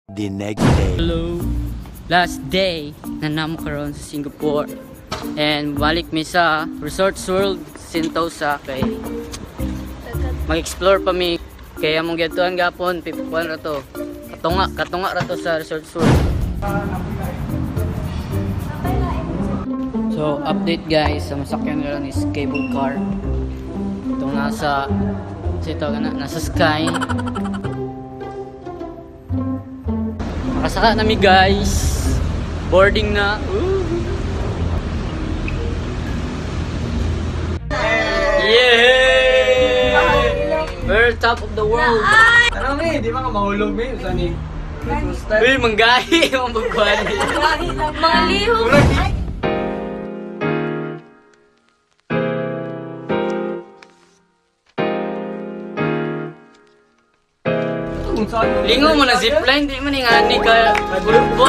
The next day. Hello. Last day na namo karon sa Singapore. And balik mi sa Resorts World Sentosa kay mag-explore pa mi kaya mong gituan gapon pipuan ra to. Katunga ra to sa Resorts World. So update guys, sa masakyan ngayon is cable car. Ito nasa sky. Nakasaka nami guys. Boarding na. Yeah! We're top of the world. Ano mi, di ba ka mahulog mi? Usa ni. Uy, manggahi. Mambagwan. Mga lihok. Lingo mo na zipline, di mo ningani ka gulpo.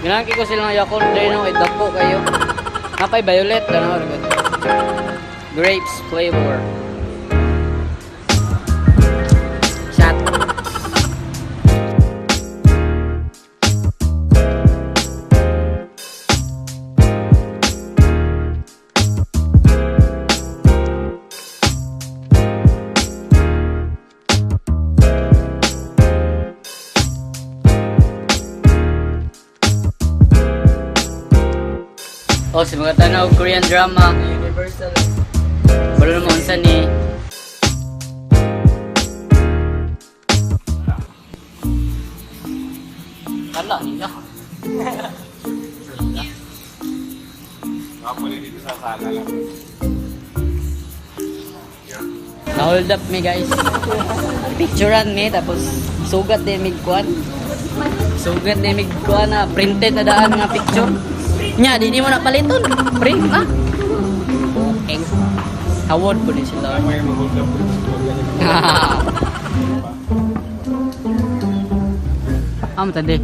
Ginaki ko silang Yakult day no, idako kayo. Napay violet, ano, grapes flavor. Shot. Oh, sa mga tanaw Korean drama, Universal. balo naman sa ni. Kala nila. Na-hold up me guys. Picturean me tapos sugat din migkuan. Sugat din migkuan na printed na daan nga picture. Nya, di mo na paliton. Print na. Okay. Award po din sila. Tadi.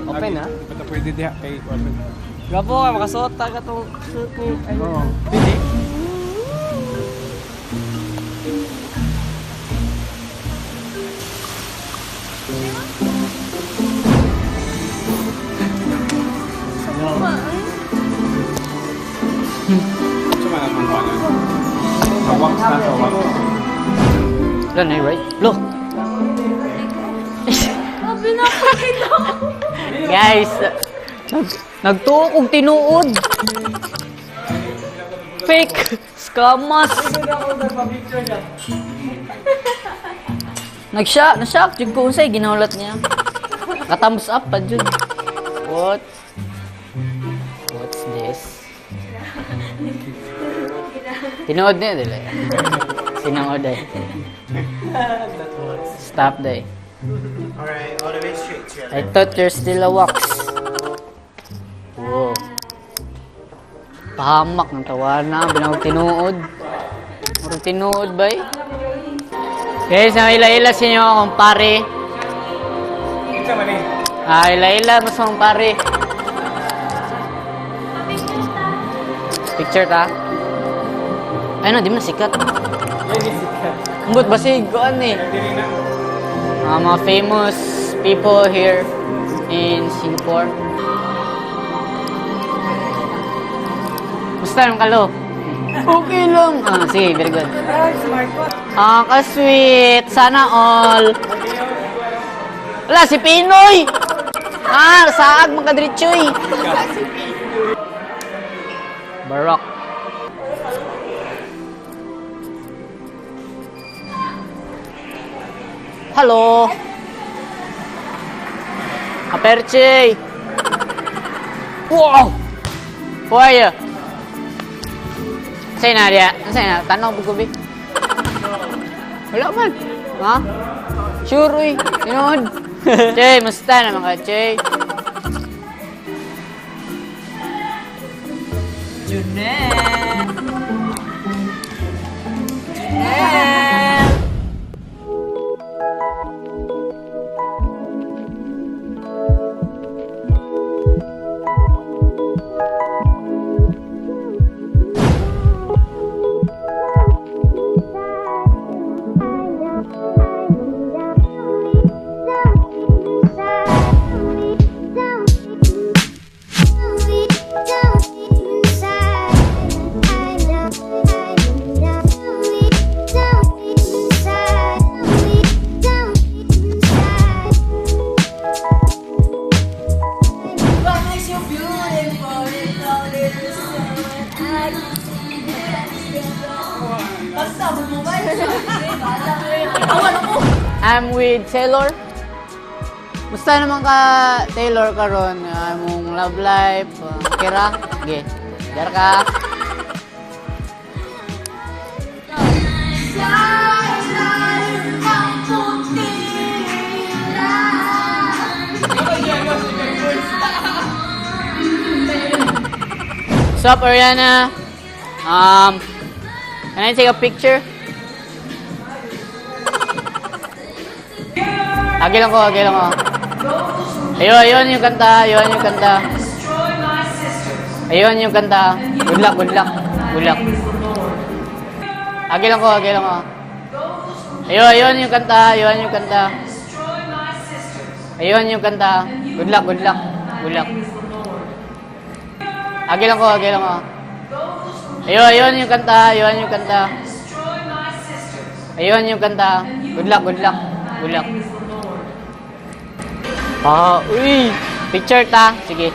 Open ha? Basta pwede diha kay Corbin. Gabo ka, makasuot ka itong suit ni... Oo. Pwede? Gan eh, right? Look. Sabi na ko ito. Guys, nagtuo kong tinuod. Fake. Scamas. Nashock jud ko unsay ginaulat niya. Ka-thumbs up pa jud. What's this? Tinuod niya dili. Sinangod ay. Stop day. Alright, all the way straight, Trevor. I thought you're still a wax. Wow. Pahamak ng tawana, binawag tinuod. Murag tinuod ba eh? Guys, ang ila-ila sa inyo akong pare. Isa man eh. Ila-ila mas akong pare. Picture ta? Ay no, di mo sikat. Yan is sikat. Kumbot basig, kuan eh. Dili na. Mga famous people here in Singapore. Musta yung kalo? Okay lang. Sige, very good. Ka-sweet. Sana all. Wala, si Pinoy! Saag magkadiritsoy. Baroque. Hello. Aperche. Wow. Who are you? Say na dia. Say na. Tanong po ko, wala man. Ha? Sure, uy. Tinood. Che, musta naman ka, Che? Junet. I'm with Taylor. Musta naman ka, Taylor, karon? Among love life, kira? Okay. Dar ka. What's up, Ariana? Can I take a picture? Agi lang ko. Ayun yung kanta. Ayun yung kanta. Good luck. Agi lang ko. Ayun yung kanta. Ayun yung kanta. Good luck. Agi lang ko. Ayun yung kanta. Ayun yung kanta. Good luck. Uy! Picture ta. Sige.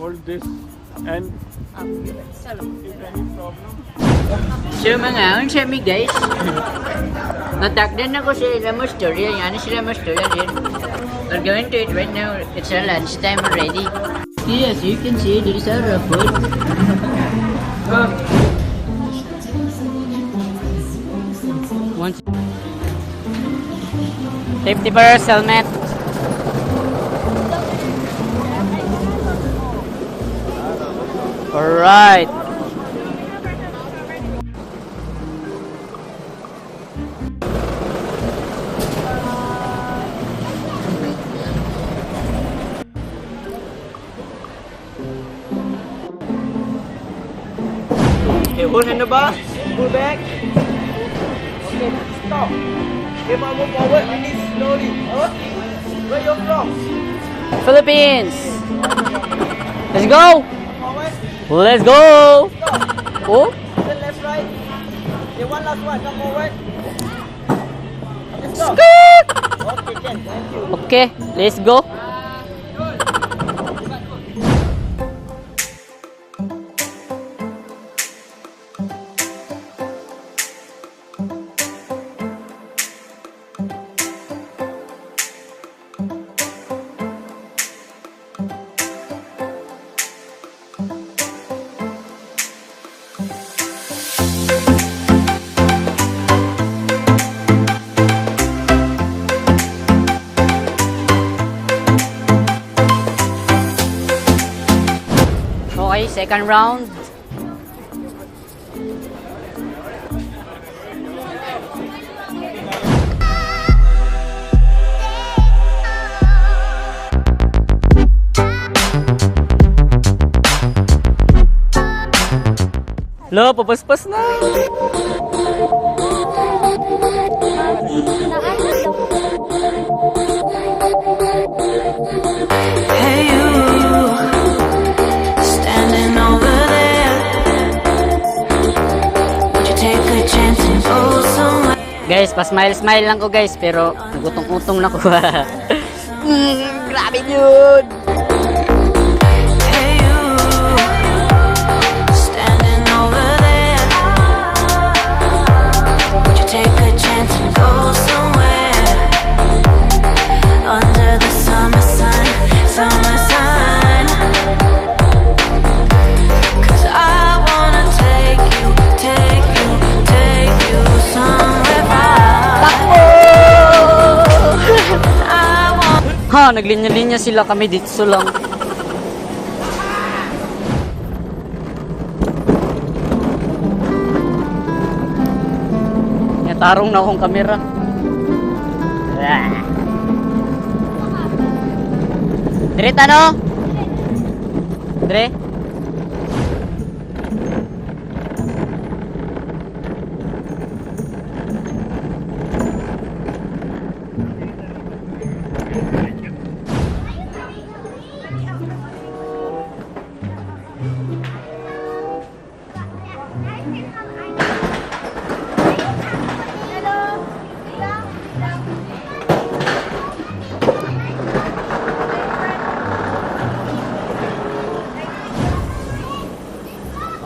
Hold this and if any problem. So mga unsa mi guys. Natakdan ako sa ilang storya. Yan sila mo storya din. We're going to eat right now. It's our lunchtime already. Yes, you can see these are our food. Safety first, helmet. Alright. Okay, hold na ba? Pull back. Okay, stop. Okay, move forward. Release slowly. Where you from? Philippines. Let's go. Forward. Let's go. Oh. Then left, right. Okay, one last one. Come forward. Let's go. Scoot. Okay, Ken. Thank you. Okay, let's go. Okay, second round. Lo, papaspas na. Hey you, standing over there. Would you take a chance and go somewhere? Guys, pa-smile lang ko guys, pero nagutong-utong na ko. Grabe yun! Hey you, standing over there. Would you take a chance and go somewhere under the summer sun? Cause I wanna take you somewhere far. I want Ha, naglinya-linya sila kami dito lang. Tarong na akong kamera. Dire tano? Dire?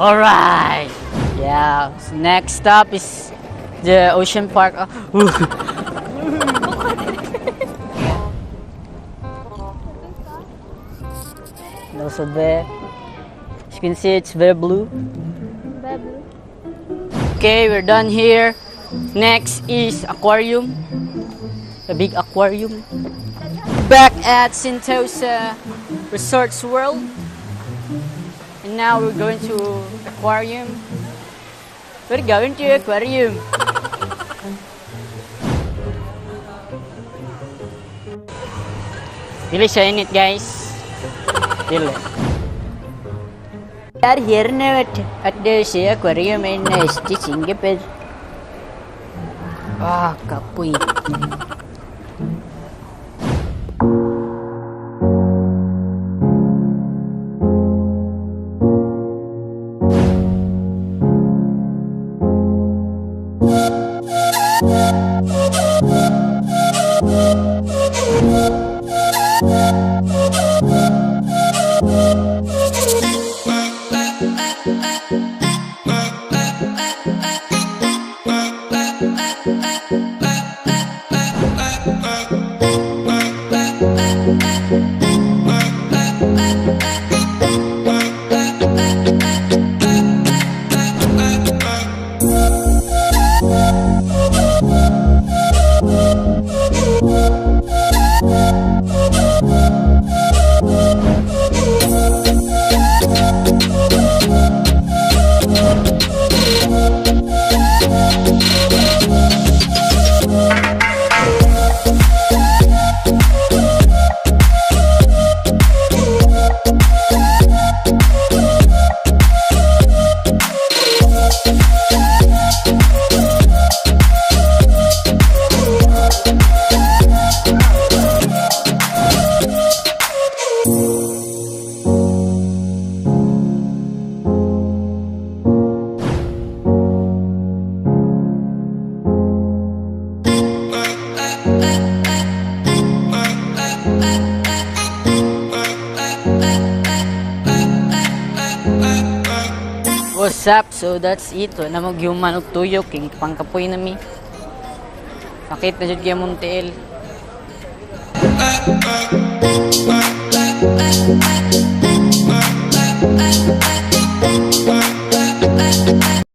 Alright. Yeah. So next stop is the Ocean Park. And also there. As you can see, it's very blue. Okay, we're done here. Next is aquarium. The big aquarium. Back at Sentosa Resorts World. And now we're going to aquarium. We're going to aquarium. Really siya init, guys. Really. We are here now at the Sea Aquarium in Singapore. Ah, kapoy. What's up? So that's it. Wala mag-human og tuyok. King pangkapoy na mi. Sakit na dyan kaya Montiel.